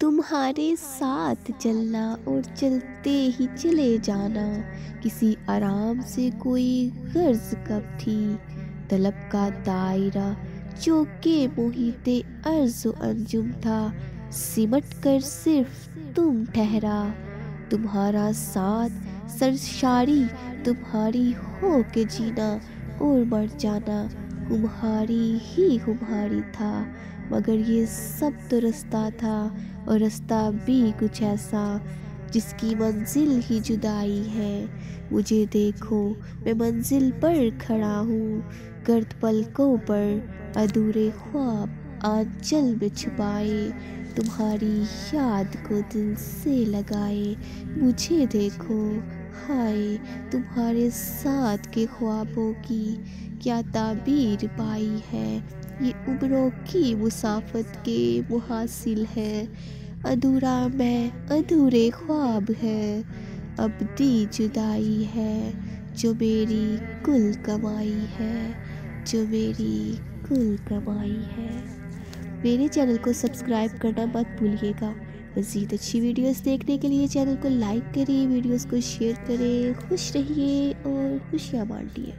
तुम्हारे साथ चलना और चलते ही चले जाना, किसी आराम से कोई गर्ज कब थी। तलब का दायरा जो के मोहिते अर्ज़ो अंजुम था, सिमट कर सिर्फ तुम ठहरा। तुम्हारा साथ सरशारी तुम्हारी हो के जीना और मर जाना, तुम्हारी ही तुम्हारी था। मगर ये सब तो रास्ता था, और रास्ता भी कुछ ऐसा जिसकी मंजिल ही जुदाई है। मुझे देखो मैं मंजिल पर खड़ा हूँ, गर्द पलकों पर अधूरे ख्वाब आंचल में छुपाए, तुम्हारी याद को दिल से लगाए। मुझे देखो हाय, तुम्हारे साथ के ख्वाबों की क्या ताबीर पाई है। ये उम्रों की मुसाफत के मुहासिल है, अधूरा मैं अधूरे ख्वाब है, अबदी जुदाई है जो मेरी कुल कमाई है, जो मेरी कुल कमाई है। मेरे चैनल को सब्सक्राइब करना मत भूलिएगा। मज़ीद अच्छी वीडियोस देखने के लिए चैनल को लाइक करें, वीडियोस को शेयर करें। खुश रहिए और खुशियाँ बांटिए।